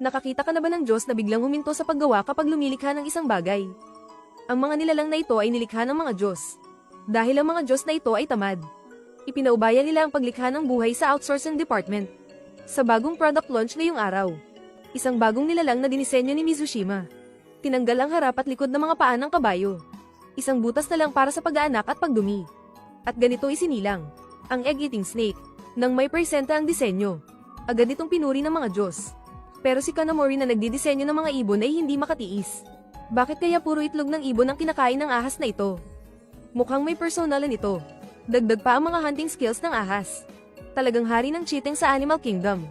Nakakita ka na ba ng Diyos na biglang huminto sa paggawa kapag lumilikha ng isang bagay? Ang mga nilalang na ito ay nilikha ng mga Diyos. Dahil ang mga Diyos na ito ay tamad. Ipinaubaya nila ang paglikha ng buhay sa outsourcing department. Sa bagong product launch ngayong araw, isang bagong nilalang na dinisenyo ni Mizushima. Tinanggal ang harap at likod ng mga paa ng kabayo. Isang butas na lang para sa pag-aanak at pagdumi. At ganito isinilang, ang egg-eating snake. Nang may presenta ang disenyo, agad itong pinuri ng mga Diyos. Pero si Kanamori na nagdidisenyo ng mga ibon ay hindi makatiis. Bakit kaya puro itlog ng ibon ang kinakain ng ahas na ito? Mukhang may personalan ito. Dagdag pa ang mga hunting skills ng ahas. Talagang hari ng cheating sa Animal Kingdom.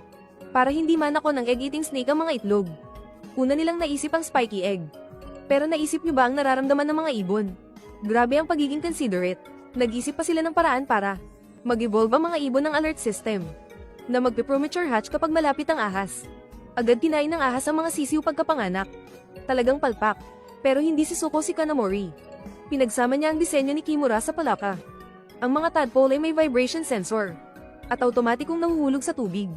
Para hindi manako ng egg-eating snake ang mga itlog. Una nilang naisip ang spiky egg. Pero naisip niyo ba ang nararamdaman ng mga ibon? Grabe ang pagiging considerate. Nag-isip pa sila ng paraan para mag-evolve ang mga ibon ng alert system na magpe-premature hatch kapag malapit ang ahas. Agad kinain ng ahas ang mga sisiw pagkapanganak. Talagang palpak. Pero hindi sisuko si Kanamori. Pinagsama niya ang disenyo ni Kimura sa palaka. Ang mga tadpole ay may vibration sensor at automatikong nahuhulog sa tubig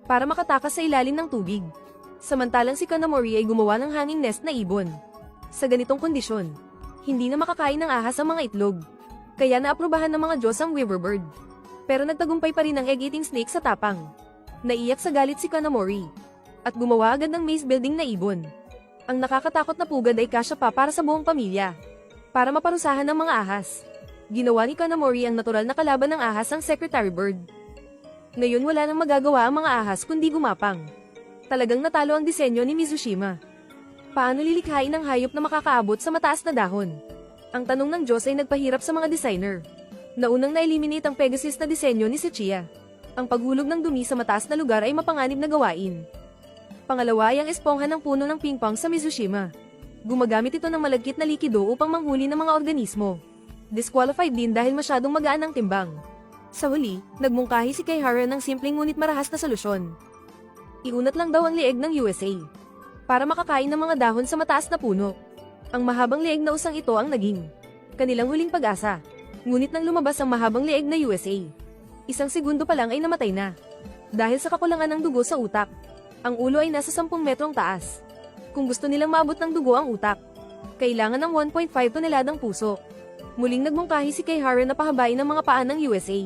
para makatakas sa ilalim ng tubig. Samantalang si Kanamori ay gumawa ng hanging nest na ibon. Sa ganitong kondisyon, hindi na makakain ng ahas ang mga itlog. Kaya naaprubahan ng mga Diyos ang Weaverbird. Pero nagtagumpay pa rin ang egg-eating snake sa tapang. Naiyak sa galit si Kanamori at gumawa agad ng maze building na ibon. Ang nakakatakot na pugad ay kasya pa para sa buong pamilya. Para maparusahan ng mga ahas, ginawa ni Kanamori ang natural na kalaban ng ahas ang secretary bird. Ngayon wala nang magagawa ang mga ahas kundi gumapang. Talagang natalo ang disenyo ni Mizushima. Paano lilikhain ang hayop na makakaabot sa mataas na dahon? Ang tanong ng Diyos ay nagpahirap sa mga designer. Naunang na-eliminate ang Pegasus na disenyo ni Tsuchiya. Ang paghulog ng dumi sa mataas na lugar ay mapanganib na gawain. Pangalawa ay ang espongha ng puno ng pingpong sa Mizushima. Gumagamit ito ng malagkit na likido upang manghuli ng mga organismo. Disqualified din dahil masyadong magaan ang timbang. Sa huli, nagmungkahi si Kaihara ng simpleng ngunit marahas na solusyon. Iunat lang daw ang lieg ng USA para makakain ng mga dahon sa mataas na puno. Ang mahabang lieg na usang ito ang naging kanilang huling pag-asa. Ngunit nang lumabas ang mahabang lieg na USA, isang segundo pa lang ay namatay na. Dahil sa kakulangan ng dugo sa utak, ang ulo ay nasa 10 metrong taas. Kung gusto nilang maabot ng dugo ang utak, kailangan ng 1.5 toneladang puso. Muling nagmungkahi si Kaihara na pahabain ang mga paa ng USA.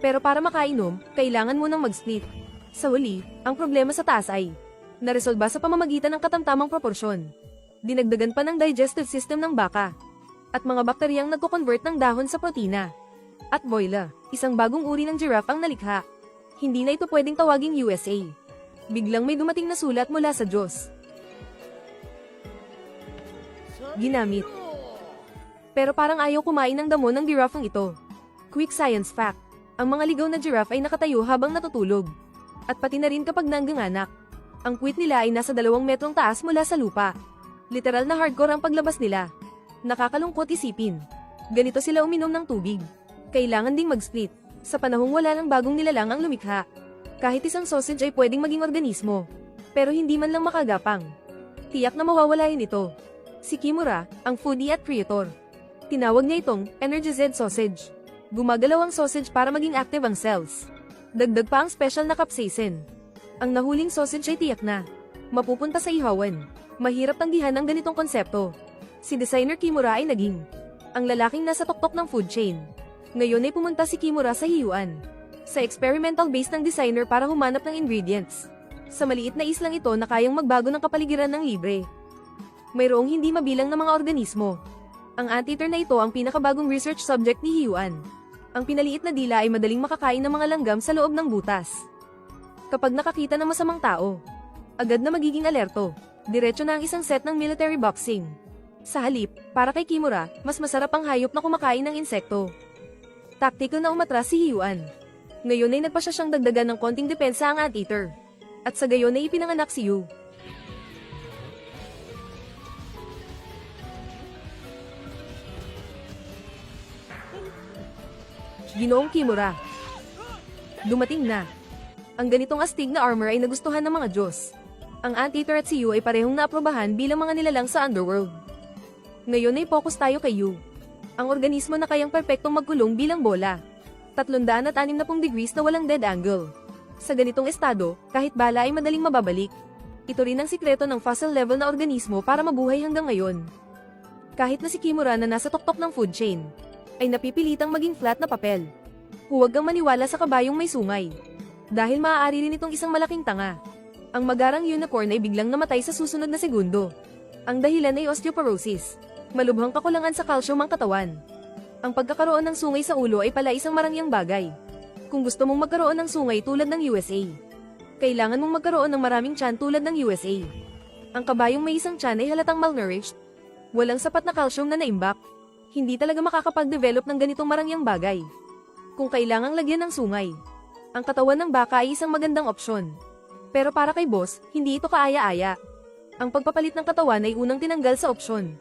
Pero para makainom, kailangan munang mag-split. Sa huli, ang problema sa taas ay naresolba sa pamamagitan ng katamtamang proporsyon. Dinagdagan pa ng digestive system ng baka at mga bakteryang nagko-convert ng dahon sa protina. At boila, isang bagong uri ng giraffe ang nalikha. Hindi na ito pwedeng tawaging USA. Biglang may dumating na sulat mula sa Diyos. Ginamit. Pero parang ayaw kumain ng damo ng giraffeng ito. Quick science fact. Ang mga ligaw na giraffe ay nakatayo habang natutulog. At pati na rin kapag nangganganak. Ang puwit nila ay nasa 2 metrong taas mula sa lupa. Literal na hardcore ang paglabas nila. Nakakalungkot isipin. Ganito sila uminom ng tubig. Kailangan ding mag-split. Sa panahong wala ng bagong nilalang ang lumikha. Kahit isang sausage ay pwedeng maging organismo. Pero hindi man lang makagapang. Tiyak na mawawalain ito. Si Kimura, ang foodie at creator. Tinawag niya itong energized sausage. Gumagalaw ang sausage para maging active ang cells. Dagdag pa ang special na capsaicin. Ang nahuling sausage ay tiyak na mapupunta sa ihawan. Mahirap tanggihan ang ganitong konsepto. Si designer Kimura ay naging ang lalaking nasa tuktok ng food chain. Ngayon ay pumunta si Kimura sa hiyuan. Sa experimental base ng designer para humanap ng ingredients. Sa maliit na islang ito na kayang magbago ng kapaligiran ng libre. Mayroong hindi mabilang na mga organismo. Ang anteater na ito ang pinakabagong research subject ni Hiyuan. Ang pinaliit na dila ay madaling makakain ng mga langgam sa loob ng butas. Kapag nakakita ng masamang tao, agad na magiging alerto. Diretso na ang isang set ng military boxing. Sa halip, para kay Kimura, mas masarap ang hayop na kumakain ng insekto. Tactical na umatras si Hiyuan. Ngayon ay nagpasya siyang dagdagan ng konting depensa ang anteater. At sa gayon ay ipinanganak si Yu. Ginoong Kimura. Dumating na. Ang ganitong astig na armor ay nagustuhan ng mga Diyos. Ang anteater at si Yu ay parehong naaprobahan bilang mga nilalang sa underworld. Ngayon ay focus tayo kay Yu. Ang organismo na kayang perpektong magkulong bilang bola. 360 degrees na walang dead angle. Sa ganitong estado, kahit bala ay madaling mababalik. Ito rin ang sikreto ng fossil level na organismo para mabuhay hanggang ngayon. Kahit na si Kimura na nasa tuktok ng food chain, ay napipilitang maging flat na papel. Huwag kang maniwala sa kabayong may sungay. Dahil maaari rin itong isang malaking tanga. Ang magarang unicorn ay biglang namatay sa susunod na segundo. Ang dahilan ay osteoporosis. Malubhang kakulangan sa calcium ang katawan. Ang pagkakaroon ng sungay sa ulo ay pala isang marangyang bagay. Kung gusto mong magkaroon ng sungay tulad ng USA, kailangan mong magkaroon ng maraming tiyan tulad ng USA. Ang kabayong may isang tiyan ay halatang malnourished. Walang sapat na calcium na naimbak. Hindi talaga makakapag-develop ng ganitong marangyang bagay. Kung kailangang lagyan ng sungay, ang katawan ng baka ay isang magandang opsyon. Pero para kay boss, hindi ito kaaya-aya. Ang pagpapalit ng katawan ay unang tinanggal sa opsyon.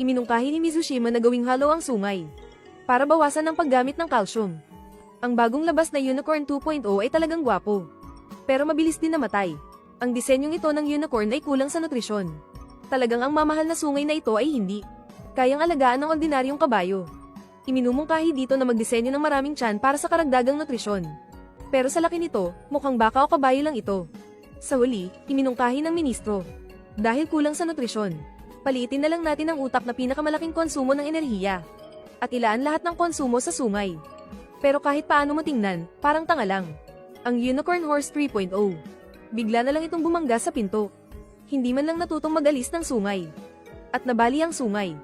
Iminungkahi ni Mizushima na gawing hollow ang sungay para bawasan ang paggamit ng calcium. Ang bagong labas na Unicorn 2.0 ay talagang gwapo. Pero mabilis din namatay. Ang disenyong ito ng unicorn ay kulang sa nutrisyon. Talagang ang mamahal na sungay na ito ay hindi kayang alagaan ng ordinaryong kabayo. Iminumungkahi dito na magdisenyo ng maraming tiyan para sa karagdagang nutrisyon. Pero sa laki nito, mukhang baka o kabayo lang ito. Sa huli, iminungkahi ng ministro. Dahil kulang sa nutrisyon, paliitin na lang natin ang utak na pinakamalaking konsumo ng enerhiya. At ilaan lahat ng konsumo sa sungay. Pero kahit paano mo tingnan, parang tanga lang. Ang Unicorn Horse 3.0. Bigla na lang itong bumangga sa pinto. Hindi man lang natutong mag-alis ng sungay. At nabali ang sungay.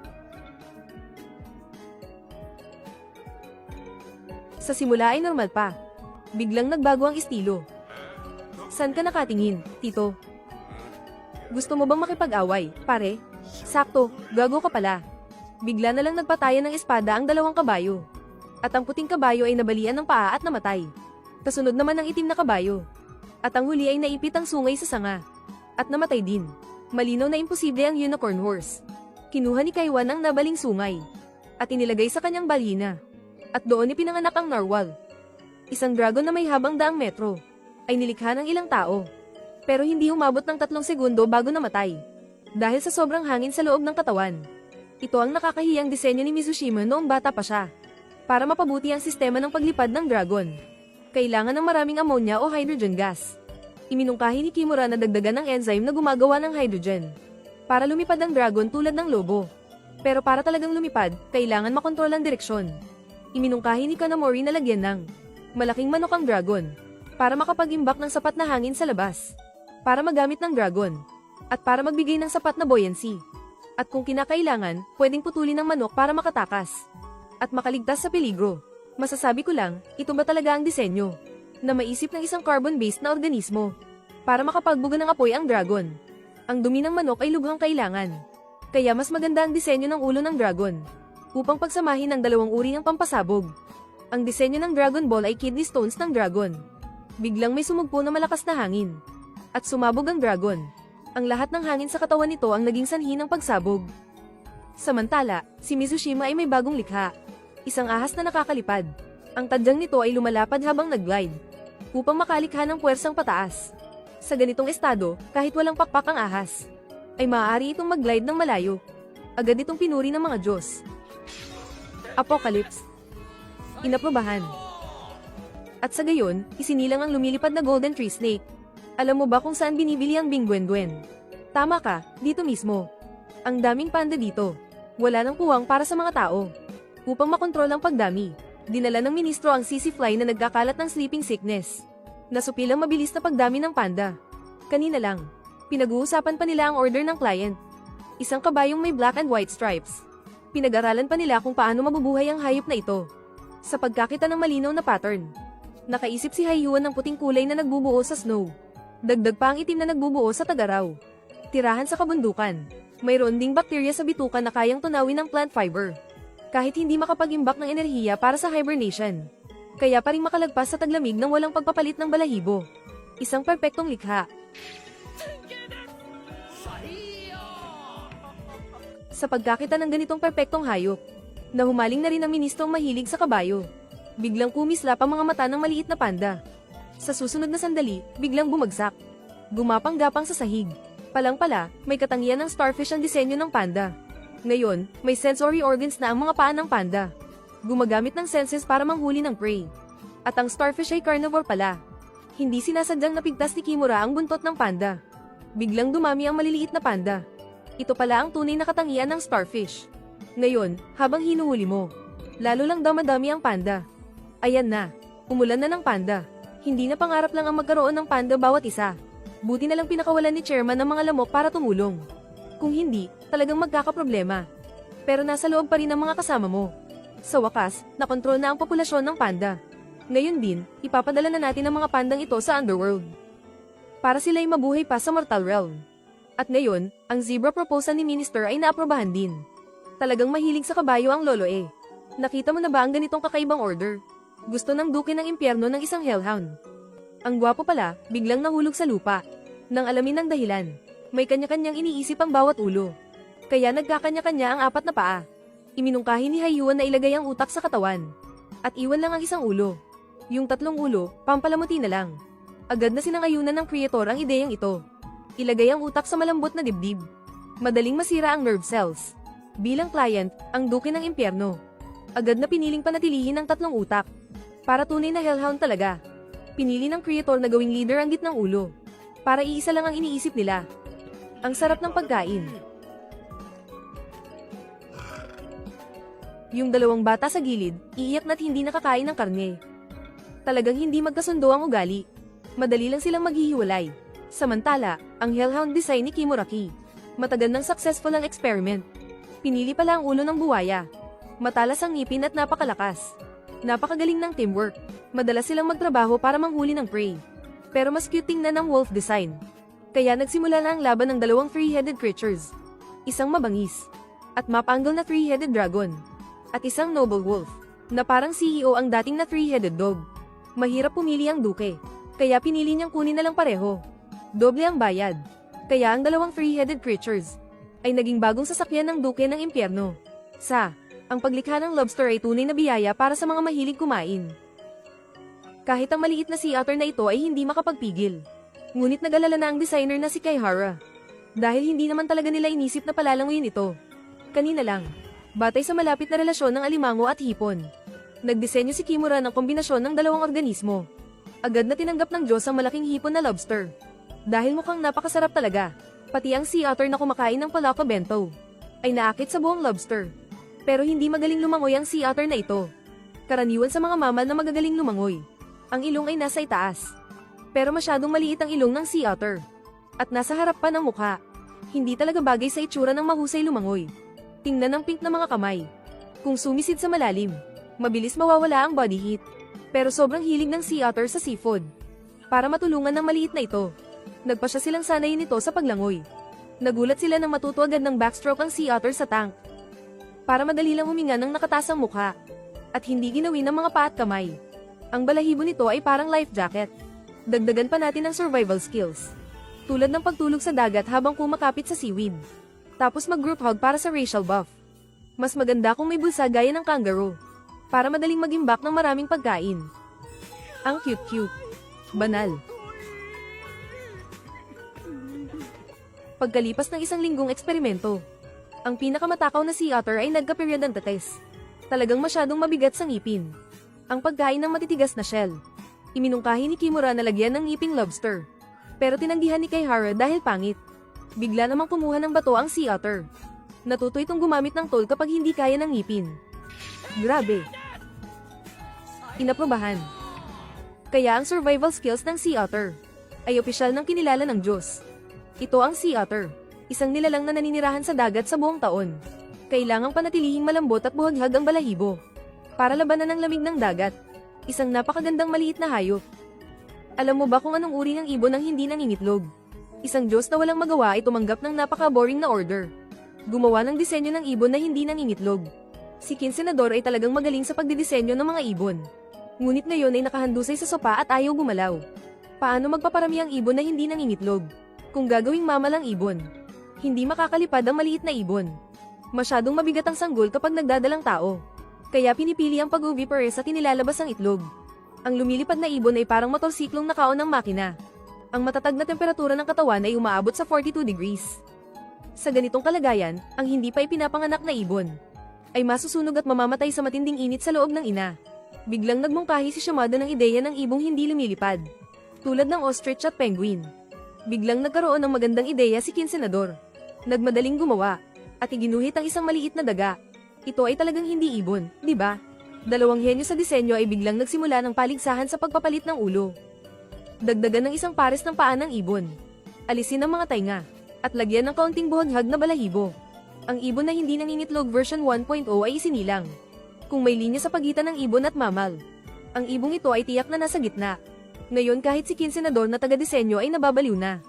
Sa simula ay normal pa. Biglang nagbago ang estilo. San ka nakatingin, Tito? Gusto mo bang makipag-away, pare? Sakto, gago ka pala. Bigla na lang nagpatayan ng espada ang dalawang kabayo. At ang puting kabayo ay nabalian ng paa at namatay. Kasunod naman ang itim na kabayo. At ang huli ay naipit ang sungay sa sanga. At namatay din. Malinaw na imposible ang Unicorn Horse. Kinuha ni Kaiwan ang nabaling sungay. At inilagay sa kanyang balina. At doon ipinanganak ang narwhal. Isang dragon na may habang daang metro. Ay nilikha ng ilang tao. Pero hindi umabot ng 3 segundo bago namatay. Dahil sa sobrang hangin sa loob ng katawan. Ito ang nakakahiyang disenyo ni Mizushima noong bata pa siya. Para mapabuti ang sistema ng paglipad ng dragon, kailangan ng maraming ammonia o hydrogen gas. Iminungkahi ni Kimura na dagdagan ng enzyme na gumagawa ng hydrogen. Para lumipad ang dragon tulad ng lobo. Pero para talagang lumipad, kailangan makontrol ang direksyon. Iminungkahi ni Kanamori na lagyan ng malaking manok ang dragon. Para makapag-imbak ng sapat na hangin sa labas. Para magamit ng dragon. At para magbigay ng sapat na buoyancy. At kung kinakailangan, pwedeng putulin ng manok para makatakas. At makaligtas sa peligro. Masasabi ko lang, ito ba talaga ang disenyo? Na maisip ng isang carbon-based na organismo. Para makapagbuga ng apoy ang dragon. Ang dumi ng manok ay lubhang kailangan. Kaya mas maganda ang disenyo ng ulo ng dragon. Upang pagsamahin ang dalawang uri ng pampasabog. Ang disenyo ng Dragon Ball ay kidney stones ng dragon. Biglang may sumugpo na malakas na hangin. At sumabog ang dragon. Ang lahat ng hangin sa katawan nito ang naging sanhi ng pagsabog. Samantala, si Mizushima ay may bagong likha. Isang ahas na nakakalipad. Ang tadyang nito ay lumalapad habang nag-glide. Upang makalikha ng puwersang pataas. Sa ganitong estado, kahit walang pakpak ang ahas, ay maaari itong mag-glide ng malayo. Agad itong pinuri ng mga Diyos. Apocalypse. Inaprobahan. At sa gayon, isinilang ang lumilipad na Golden Tree Snake. Alam mo ba kung saan binibili ang Bingwendwen? Tama ka, dito mismo. Ang daming panda dito. Wala nang puwang para sa mga tao. Upang makontrol ang pagdami, dinala ng ministro ang sisi fly na nagkakalat ng sleeping sickness. Nasupilang mabilis na pagdami ng panda. Kanina lang, pinag-uusapan pa nila ang order ng client. Isang kabayong may black and white stripes. Pinag-aralan pa nila kung paano mabubuhay ang hayop na ito. Sa pagkakita ng malinaw na pattern, nakaisip si Haiyuan ng puting kulay na nagbubuo sa snow. Dagdag pa ang itim na nagbubuo sa tag-araw. Tirahan sa kabundukan. Mayroon ding bakterya sa bituka na kayang tunawin ng plant fiber. Kahit hindi makapag-imbak ng enerhiya para sa hibernation. Kaya pa rin makalagpas sa taglamig ng walang pagpapalit ng balahibo. Isang perpektong likha. Sa pagkakita ng ganitong perpektong hayop, nahumaling na rin ang ministrong mahilig sa kabayo. Biglang kumislap ang mga mata ng maliit na panda. Sa susunod na sandali, biglang bumagsak. Gumapang-gapang sa sahig. Palang-pala, may katangian ng starfish ang disenyo ng panda. Ngayon, may sensory organs na ang mga paa ng panda. Gumagamit ng senses para manghuli ng prey. At ang starfish ay carnivore pala. Hindi sinasadyang napigtas ni Kimura ang buntot ng panda. Biglang dumami ang maliliit na panda. Ito pala ang tunay na katangian ng starfish. Ngayon, habang hinuhuli mo, lalo lang damadami ang panda. Ayan na, umulan na ng panda. Hindi na pangarap lang ang magkaroon ng panda bawat isa. Buti na lang pinakawalan ni chairman ng mga lamok para tumulong. Kung hindi, talagang magkakaproblema. Pero nasa loob pa rin ang mga kasama mo. Sa wakas, nakontrol na ang populasyon ng panda. Ngayon din, ipapadala na natin ang mga pandang ito sa underworld. Para sila'y mabuhay pa sa mortal realm. At ngayon, ang zebra proposal ni Minister ay naaprobahan din. Talagang mahilig sa kabayo ang lolo eh. Nakita mo na ba ang ganitong kakaibang order? Gusto ng duke ng impyerno ng isang hellhound. Ang gwapo pala, biglang nahulog sa lupa. Nang alamin ng dahilan, may kanya-kanyang iniisip ang bawat ulo. Kaya nagkakanya-kanya ang apat na paa. Iminungkahi ni Haiyuan na ilagay ang utak sa katawan. At iwan lang ang isang ulo. Yung tatlong ulo, pampalamuti na lang. Agad na sinangayunan ng creator ang ideyang ito. Ilagay ang utak sa malambot na dibdib. Madaling masira ang nerve cells. Bilang client, ang duke ng impyerno. Agad na piniling panatilihin ang tatlong utak. Para tunay na hellhound talaga. Pinili ng creator na gawing leader ang gitnang ulo. Para iisa lang ang iniisip nila. Ang sarap ng pagkain. Yung dalawang bata sa gilid, iiyak na't hindi nakakain ng karne. Talagang hindi magkasundo ang ugali. Madali lang silang maghihiwalay. Samantala, ang hellhound design ni Kimuraki. Matagal nang successful ang experiment. Pinili pala ang ulo ng buwaya. Matalas ang ngipin at napakalakas. Napakagaling ng teamwork. Madalas silang magtrabaho para manghuli ng prey. Pero mas cute tingnan ng wolf design. Kaya nagsimula na ang laban ng dalawang three-headed creatures. Isang mabangis. At map-angle na three-headed dragon. At isang noble wolf. Na parang CEO ang dating na three-headed dog. Mahirap pumili ang duke. Kaya pinili niyang kunin na lang pareho. Doble ang bayad. Kaya ang dalawang three-headed creatures ay naging bagong sasakyan ng duke ng impyerno. Ang paglikha ng lobster ay tunay na biyaya para sa mga mahilig kumain. Kahit ang maliit na sea otter na ito ay hindi makapagpigil. Ngunit nag-alala na ang designer na si Kaihara. Dahil hindi naman talaga nila inisip na palalanguyin ito. Kanina lang, batay sa malapit na relasyon ng alimango at hipon, nagdisenyo si Kimura ng kombinasyon ng dalawang organismo. Agad na tinanggap ng Diyos ang malaking hipon na lobster. Dahil mukhang napakasarap talaga, pati ang sea otter na kumakain ng palaka bento ay naakit sa buong lobster. Pero hindi magaling lumangoy ang sea otter na ito. Karaniwan sa mga mamal na magagaling lumangoy, ang ilong ay nasa itaas. Pero masyadong maliit ang ilong ng sea otter. At nasa harap pa ng mukha. Hindi talaga bagay sa itsura ng mahusay lumangoy. Tingnan ang pink na mga kamay. Kung sumisid sa malalim, mabilis mawawala ang body heat. Pero sobrang hilig ng sea otter sa seafood. Para matulungan ng maliit na ito, nagpasya silang sanayin ito sa paglangoy. Nagulat sila nang matuto agad ng backstroke ang sea otter sa tank. Para madali lang huminga ng nakatasang mukha. At hindi ginawin ng mga paa at kamay. Ang balahibo nito ay parang life jacket. Dagdagan pa natin ang survival skills. Tulad ng pagtulog sa dagat habang kumakapit sa seaweed. Tapos mag-group hug para sa racial buff. Mas maganda kung may bulsa gaya ng kangaroo. Para madaling mag-imbak ng maraming pagkain. Ang cute-cute. Banal. Pagkalipas ng isang linggong eksperimento, ang pinakamatakaw na sea otter ay nagka-periodontitis. Talagang masyadong mabigat sa ngipin. Ang pagkain ng matitigas na shell. Iminungkahi ni Kimura na lagyan ng ngiping lobster. Pero tinanggihan ni Kaihara dahil pangit. Bigla namang kumuha ng bato ang sea otter. Natuto itong gumamit ng tool kapag hindi kaya ng ngipin. Grabe. Inaprobahan. Kaya ang survival skills ng sea otter ay opisyal ng kinilala ng Diyos. Ito ang sea otter. Isang nilalang na naninirahan sa dagat sa buong taon. Kailangang panatilihing malambot at buhaghag ang balahibo. Para labanan ng lamig ng dagat. Isang napakagandang maliit na hayop. Alam mo ba kung anong uri ng ibon ang hindi nangingitlog? Isang Diyos na walang magawa ay tumanggap ng napaka-boring na order. Gumawa ng disenyo ng ibon na hindi nangingitlog. Si King Senador ay talagang magaling sa pagdidisenyo ng mga ibon. Ngunit ngayon ay nakahandusay sa sopa at ayaw gumalaw. Paano magpaparami ang ibon na hindi nangingitlog? Kung gagawing mamal ang ibon, hindi makakalipad ang maliit na ibon. Masyadong mabigat ang sanggol kapag nagdadalang tao. Kaya pinipili ang pag-oviparous at inilalabas ang itlog. Ang lumilipad na ibon ay parang motorsiklong nakaon ng makina. Ang matatag na temperatura ng katawan ay umaabot sa 42 degrees. Sa ganitong kalagayan, ang hindi pa ipinapanganak na ibon ay masusunog at mamamatay sa matinding init sa loob ng ina. Biglang nagmungkahi si Shimada ng ideya ng ibong hindi lumilipad, tulad ng ostrich at penguin. Biglang nagkaroon ng magandang ideya si Kinsenador. Nagmadaling gumawa, at iginuhit ang isang maliit na daga. Ito ay talagang hindi ibon, di ba? Dalawang henyo sa disenyo ay biglang nagsimula ng paligsahan sa pagpapalit ng ulo. Dagdagan ng isang pares ng paa ng ibon. Alisin ang mga tainga, at lagyan ng kaunting buhaghag na balahibo. Ang ibon na hindi nangingitlog version 1.0 ay isinilang. Kung may linya sa pagitan ng ibon at mamal, ang ibong ito ay tiyak na nasa gitna. Ngayon kahit si Kinsenador na taga-disenyo ay nababaliw na.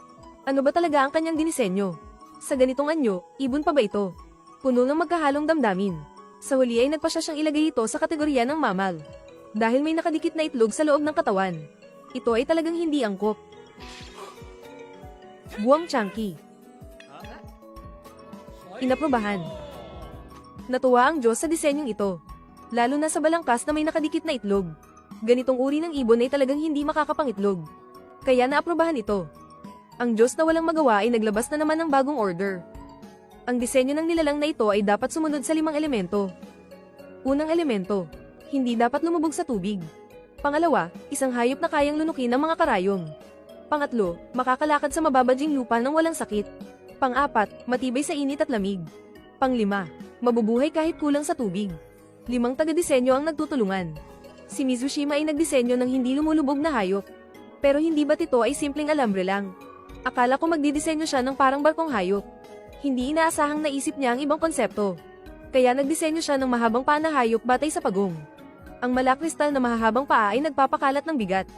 Ano ba talaga ang kanyang dinisenyo? Sa ganitong anyo, ibon pa ba ito? Puno ng magkahalong damdamin. Sa huli ay nagpasya siyang ilagay ito sa kategorya ng mamal. Dahil may nakadikit na itlog sa loob ng katawan. Ito ay talagang hindi angkop. Buwang Chunky. Inaprobahan. Natuwa ang Diyos sa disenyong ito. Lalo na sa balangkas na may nakadikit na itlog. Ganitong uri ng ibon ay talagang hindi makakapangitlog. Kaya naaprobahan ito. Ang Diyos na walang magawa ay naglabas na naman ng bagong order. Ang disenyo ng nilalang na ito ay dapat sumunod sa 5 elemento. Unang elemento, hindi dapat lumubog sa tubig. Pangalawa, isang hayop na kayang lunukin ng mga karayom. Pangatlo, makakalakad sa mababadjing lupa nang walang sakit. Pang-apat, matibay sa init at lamig. Pang-5, mabubuhay kahit kulang sa tubig. 5 taga-disenyo ang nagtutulungan. Si Mizushima ay nagdisenyo ng hindi lumulubog na hayop. Pero hindi ba't ito ay simpleng alambre lang? Akala ko magdidisenyo siya ng parang barkong hayop. Hindi inaasahang naisip niya ang ibang konsepto. Kaya nagdisenyo siya ng mahabang paa na hayop batay sa pagong. Ang malakristal na mahahabang paa ay nagpapakalat ng bigat.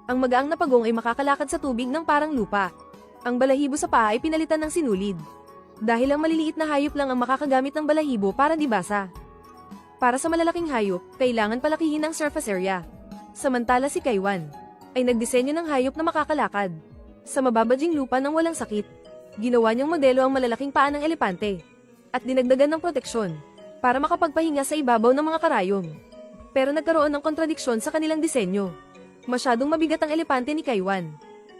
Ang magaang na pagong ay makakalakad sa tubig ng parang lupa. Ang balahibo sa paa ay pinalitan ng sinulid. Dahil ang maliliit na hayop lang ang makakagamit ng balahibo para di basa. Para sa malalaking hayop, kailangan palakihin ang surface area. Samantala si Kaiwan ay nagdisenyo ng hayop na makakalakad sa mababadjing lupa nang walang sakit. Ginawa niyang modelo ang malalaking paa ng elepante at dinagdagan ng proteksyon para makapagpahinga sa ibabaw ng mga karayom. Pero nagkaroon ng kontradiksyon sa kanilang disenyo. Masyadong mabigat ang elepante ni Kaiwan.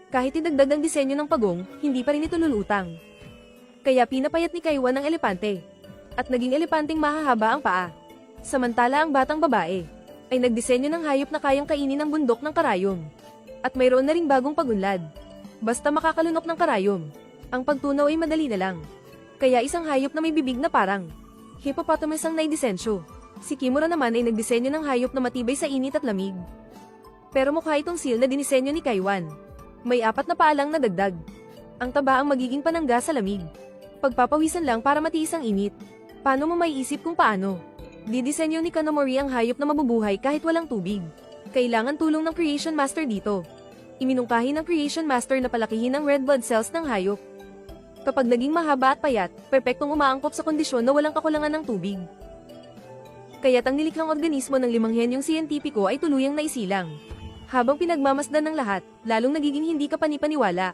Kahit idagdag ang disenyo ng pagong, hindi pa rin ito lulutang. Kaya pinapayat ni Kaiwan ang elepante at naging elepanteng mahahaba ang paa. Samantala ang batang babae ay nagdisenyo ng hayop na kayang kainin ang bundok ng karayom. At mayroon na ring bagong pagunlad. Basta makakalunok ng karayom, ang pagtunaw ay madali na lang. Kaya isang hayop na may bibig na parang hippopotamus ang naidisensyo. Si Kimura naman ay nagdisenyo ng hayop na matibay sa init at lamig. Pero mukha itong seal na dinisenyo ni Kaiwan. May 4 na paalang na dagdag. Ang taba ang magiging panangga sa lamig. Pagpapawisan lang para matiis ang init. Paano mo maiisip kung paano? Didisenyo ni Kanamori ang hayop na mabubuhay kahit walang tubig. Kailangan tulong ng Creation Master dito. Iminungkahi ng Creation Master na palakihin ang red blood cells ng hayop. Kapag naging mahaba at payat, perpektong umaangkop sa kondisyon na walang kakulangan ng tubig. Kaya't ang nilikhang organismo ng 5 henyong siyentipiko ay tuluyang naisilang. Habang pinagmamasdan ng lahat, lalong nagiging hindi ka panipaniwala.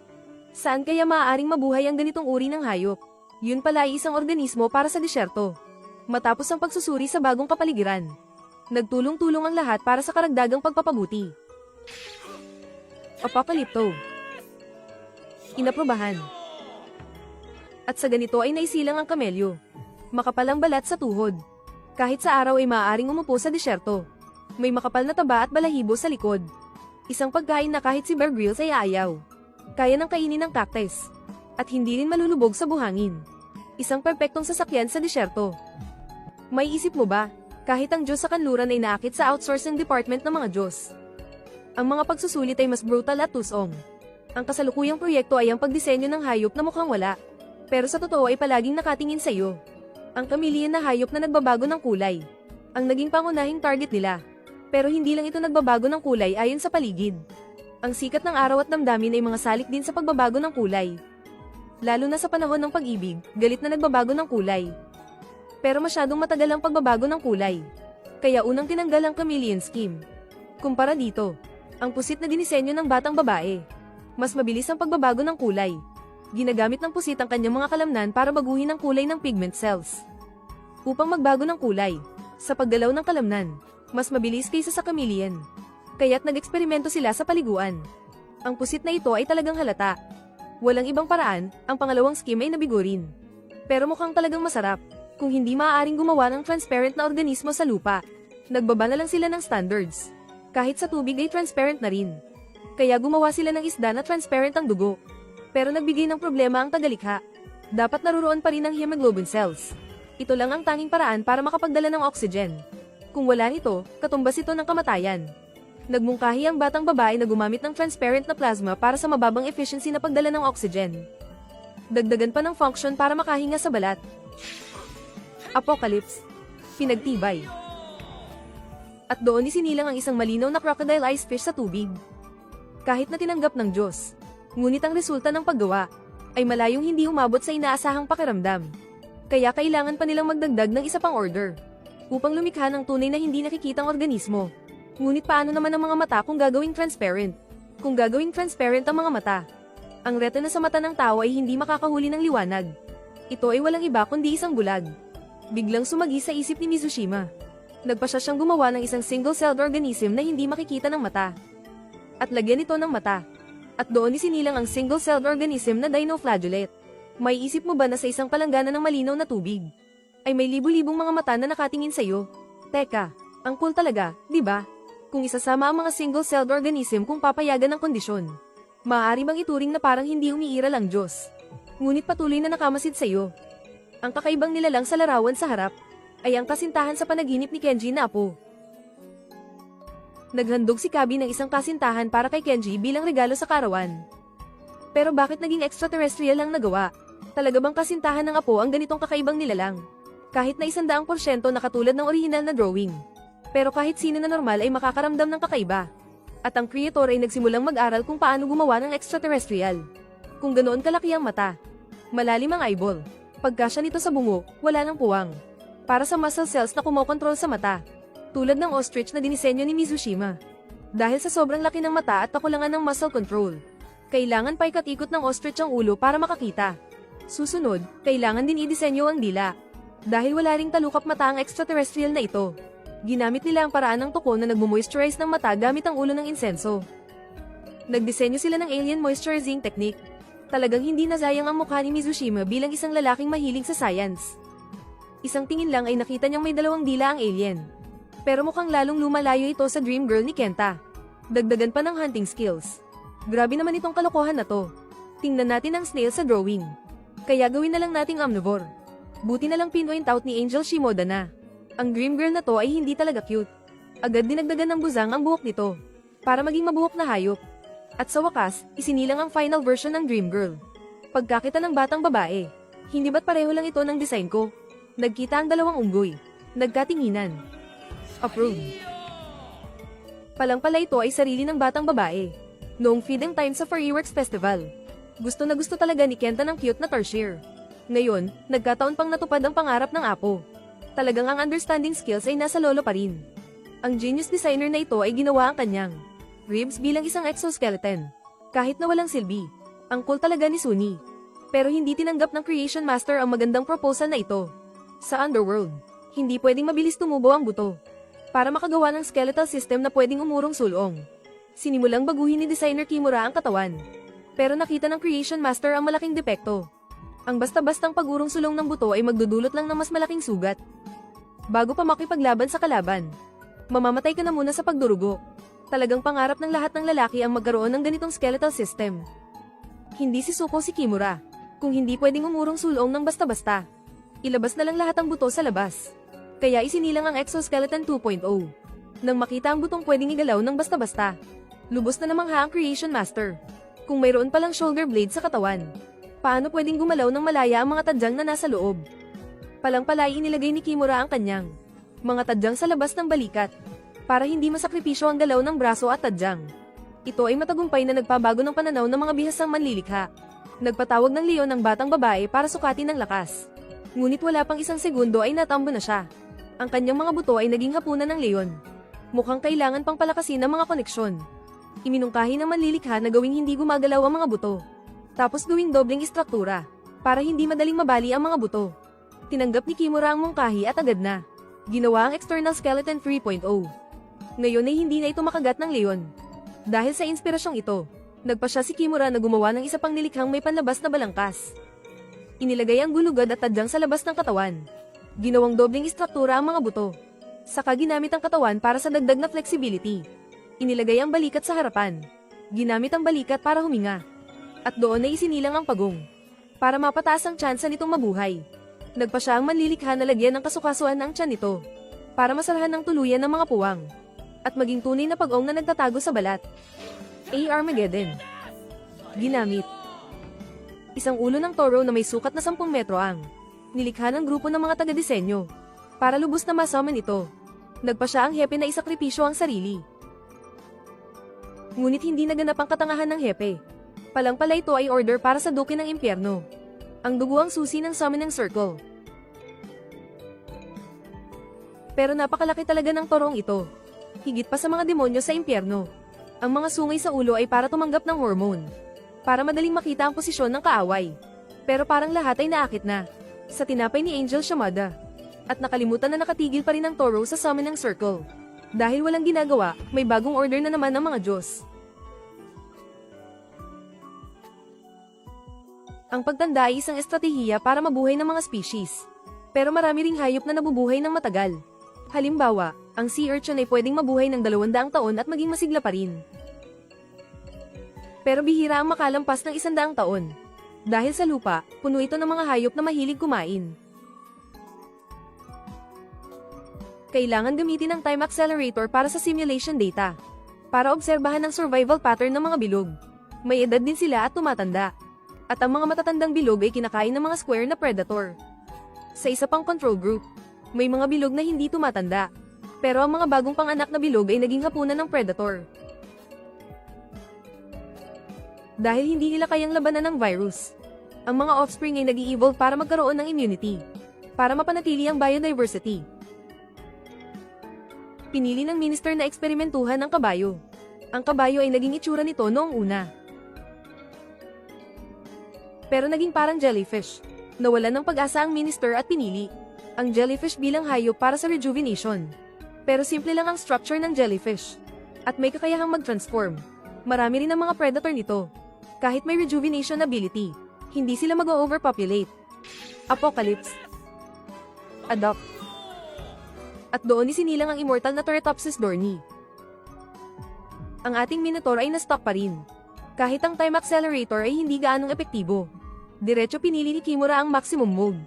Saan kaya maaaring mabuhay ang ganitong uri ng hayop? Yun pala ay isang organismo para sa disyerto. Matapos ang pagsusuri sa bagong kapaligiran, nagtulong-tulong ang lahat para sa karagdagang pagpapabuti. Apocalypto. Inaprobahan. At sa ganito ay naisilang ang kamelyo. Makapal ang balat sa tuhod. Kahit sa araw ay maaaring umupo sa disyerto. May makapal na taba at balahibo sa likod. Isang pagkain na kahit si Bear Grylls ay aayaw. Kaya nang kainin ng cactus. At hindi rin malulubog sa buhangin. Isang perpektong sasakyan sa disyerto. May isip mo ba, kahit ang Diyos sa kanluran ay naakit sa outsourcing department ng mga Diyos? Ang mga pagsusulit ay mas brutal at tusong. Ang kasalukuyang proyekto ay ang pagdisenyo ng hayop na mukhang wala. Pero sa totoo ay palaging nakatingin sa iyo. Ang chameleon na hayop na nagbabago ng kulay. Ang naging pangunahing target nila. Pero hindi lang ito nagbabago ng kulay ayon sa paligid. Ang sikat ng araw at damdamin ay mga salik din sa pagbabago ng kulay. Lalo na sa panahon ng pag-ibig, galit na nagbabago ng kulay. Pero masyadong matagal ang pagbabago ng kulay. Kaya unang tinanggal ang chameleon scheme. Kumpara dito, ang pusit na dinisenyo ng batang babae. Mas mabilis ang pagbabago ng kulay. Ginagamit ng pusit ang kanyang mga kalamnan para baguhin ang kulay ng pigment cells. Upang magbago ng kulay, sa paggalaw ng kalamnan, mas mabilis kaysa sa chameleon. Kaya't nag-eksperimento sila sa paliguan. Ang pusit na ito ay talagang halata. Walang ibang paraan, ang pangalawang scheme ay nabigo rin. Pero mukhang talagang masarap. Kung hindi maaaring gumawa ng transparent na organismo sa lupa, nagbaba na lang sila ng standards. Kahit sa tubig ay transparent na rin. Kaya gumawa sila ng isda na transparent ang dugo. Pero nagbigay ng problema ang tagalikha. Dapat naruroon pa rin ang hemoglobin cells. Ito lang ang tanging paraan para makapagdala ng oxygen. Kung wala nito, katumbas ito ng kamatayan. Nagmungkahi ang batang babae na gumamit ng transparent na plasma para sa mababang efficiency na pagdala ng oxygen. Dagdagan pa ng function para makahinga sa balat. Apocalypse. Pinagtibay. At doon isinilang ang isang malinaw na crocodile ice fish sa tubig. Kahit na tinanggap ng Diyos, ngunit ang resulta ng paggawa ay malayong hindi umabot sa inaasahang pakiramdam. Kaya kailangan pa nilang magdagdag ng isa pang order upang lumikha ng tunay na hindi nakikitang organismo. Ngunit paano naman ang mga mata kung gagawing transparent? Kung gagawing transparent ang mga mata, ang retina sa mata ng tao ay hindi makakahuli ng liwanag. Ito ay walang iba kundi isang bulag. Biglang sumagi sa isip ni Mizushima. Nagpasya siyang gumawa ng isang single-celled organism na hindi makikita ng mata. At lagyan ito ng mata. At doon isinilang ang single-celled organism na dinoflagellate. May isip mo ba na sa isang palanggana ng malinaw na tubig ay may libu-libong mga mata na nakatingin sa'yo? Teka, ang cool talaga, di ba? Kung isasama ang mga single-celled organism kung papayagan ng kondisyon, maaari bang ituring na parang hindi umiiral ang Diyos? Ngunit patuloy na nakamasid sa'yo. Ang kakaibang nilalang sa larawan sa harap ay ang kasintahan sa panaginip ni Kenji na apo. Naghandog si Kabi ng isang kasintahan para kay Kenji bilang regalo sa karawan. Pero bakit naging extraterrestrial ang nagawa? Talaga bang kasintahan ng apo ang ganitong kakaibang nilalang? Kahit na 100% na katulad ng orihinal na drawing. Pero kahit sino na normal ay makakaramdam ng kakaiba. At ang creator ay nagsimulang mag-aral kung paano gumawa ng extraterrestrial. Kung ganoon kalaki ang mata, malalim ang eyeball, pagkasya nito sa bungo, wala ng puwang. Para sa muscle cells na kumokontrol sa mata, tulad ng ostrich na dinisenyo ni Mizushima. Dahil sa sobrang laki ng mata at kakulangan ng muscle control, kailangan paikot-ikot ng ostrich ang ulo para makakita. Susunod, kailangan din idisenyo ang dila. Dahil wala ring talukap mata ang extraterrestrial na ito, ginamit nila ang paraan ng tuko na nagmo-moisturize ng mata gamit ang ulo ng insenso. Nagdisenyo sila ng alien moisturizing technique. Talagang hindi nasayang ang mukha ni Mizushima bilang isang lalaking mahilig sa science. Isang tingin lang ay nakita niyang may 2 dila ang alien. Pero mukhang lalong lumalayo ito sa dream girl ni Kenta. Dagdagan pa ng hunting skills. Grabe naman itong kalokohan na to. Tingnan natin ang snail sa drawing. Kaya gawin na lang nating omnivore. Buti na lang pinoint out ni Angel Shimoda na ang dream girl na to ay hindi talaga cute. Agad dinagdagan ng buzang ang buhok nito para maging mabuhok na hayop. At sa wakas, isinilang ang final version ng dream girl. Pagkakita ng batang babae, hindi ba't pareho lang ito ng design ko? Nagkita ang 2 unggoy. Nagkatinginan. Approved. Palang pala ito ay sarili ng batang babae. Noong feeding time sa Furryworks Festival, gusto na gusto talaga ni Kenta ng cute na tarsier. Ngayon, nagkataon pang natupad ang pangarap ng apo. Talagang ang understanding skills ay nasa lolo pa rin. Ang genius designer na ito ay ginawa ang kanyang ribs bilang isang exoskeleton. Kahit na walang silbi, ang cool talaga ni Suni. Pero hindi tinanggap ng Creation Master ang magandang proposal na ito. Sa Underworld, hindi pwedeng mabilis tumubo ang buto. Para makagawa ng skeletal system na pwedeng umurong sulong, sinimulang baguhin ni designer Kimura ang katawan. Pero nakita ng Creation Master ang malaking depekto. Ang basta-bastang pagurong sulong ng buto ay magdudulot lang ng mas malaking sugat. Bago pa makipaglaban sa kalaban, mamamatay ka na muna sa pagdurugo. Talagang pangarap ng lahat ng lalaki ang magkaroon ng ganitong skeletal system. Hindi si Suko si Kimura. Kung hindi pwedeng umurong sulong ng basta-basta, ilabas na lang lahat ang buto sa labas. Kaya isinilang ang Exoskeleton 2.0. Nang makita ang butong pwedeng igalaw ng basta-basta, lubos na namangha ang Creation Master. Kung mayroon palang shoulder blade sa katawan, paano pwedeng gumalaw ng malaya ang mga tadyang na nasa loob? Palang-palay inilagay ni Kimura ang kanyang mga tadyang sa labas ng balikat, para hindi masakripisyo ang galaw ng braso at tadyang. Ito ay matagumpay na nagpabago ng pananaw ng mga bihasang manlilikha. Nagpatawag ng leon ng batang babae para sukatin ng lakas. Ngunit wala pang 1 segundo ay natambo na siya. Ang kanyang mga buto ay naging hapunan ng leon. Mukhang kailangan pang palakasin ang mga koneksyon. Iminungkahi ng manlilikha na gawing hindi gumagalaw ang mga buto. Tapos gawing dobleng istruktura, para hindi madaling mabali ang mga buto. Tinanggap ni Kimura ang mungkahi at agad na ginawa ang External Skeleton 3.0. Ngayon ay hindi na ito makagat ng leon. Dahil sa inspirasyong ito, nagpasya si Kimura na gumawa ng isa pang nilikhang may panlabas na balangkas. Inilagay ang gulugad at tadyang sa labas ng katawan. Ginawang dobleng istruktura ang mga buto. Saka ginamit ang katawan para sa dagdag na flexibility. Inilagay ang balikat sa harapan. Ginamit ang balikat para huminga. At doon ay isinilang ang pagong. Para mapataas ang tsansa nitong mabuhay. Nagpa siya ang manlilikha na lagyan ng kasukasuan ang tiyan nito. Para masarahan ng tuluyan ng mga puwang. At maging tunay na pag-ong na nagtatago sa balat. A. Armageddon. Ginamit. Isang ulo ng toro na may sukat na 10 metro ang nilikha ng grupo ng mga taga-disenyo. Para lubos na masummon ito. Nagpa siya ang hepe na isakripisyo ang sarili. Ngunit hindi naganap ang katangahan ng hepe. Palang-pala ito ay order para sa duke ng impyerno. Ang dugo ang susi ng summoning circle. Pero napakalaki talaga ng torong ito. Higit pa sa mga demonyo sa impyerno. Ang mga sungay sa ulo ay para tumanggap ng hormone. Para madaling makita ang posisyon ng kaaway. Pero parang lahat ay naakit na. Sa tinapay ni Angel Shimada. At nakalimutan na nakatigil pa rin ang toro sa summoning circle. Dahil walang ginagawa, may bagong order na naman ng mga Diyos. Ang pagtanda ay isang estratehiya para mabuhay ng mga species. Pero marami ring hayop na nabubuhay ng matagal. Halimbawa, ang sea urchin ay pwedeng mabuhay ng 200 taon at maging masigla pa rin. Pero bihira ang makalampas ng 100 taon. Dahil sa lupa, puno ito ng mga hayop na mahilig kumain. Kailangan gamitin ang time accelerator para sa simulation data. Para obserbahan ang survival pattern ng mga bilog. May edad din sila at tumatanda. At ang mga matatandang bilog ay kinakain ng mga square na predator. Sa isa pang control group, may mga bilog na hindi tumatanda. Pero ang mga bagong panganak na bilog ay naging hapunan ng predator. Dahil hindi nila kayang labanan ng virus, ang mga offspring ay nag-i-evolve para magkaroon ng immunity. Para mapanatili ang biodiversity. Pinili ng minister na eksperimentuhan ang kabayo. Ang kabayo ay naging itsura nito noong una. Pero naging parang jellyfish. Nawalan ng pag-asa ang minister at pinili ang jellyfish bilang hayop para sa rejuvenation. Pero simple lang ang structure ng jellyfish. At may kakayahang mag-transform. Marami rin ang mga predator nito. Kahit may rejuvenation ability, hindi sila mag-overpopulate. Apocalypse. Adopt. At doon isinilang ang immortal na Turritopsis dorni. Ang ating Minotaur ay na-stock pa rin. Kahit ang time accelerator ay hindi gaanong epektibo. Diretso pinili ni Kimura ang maximum mode.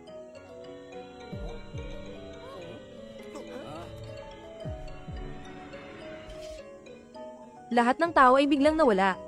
Lahat ng tao ay biglang nawala.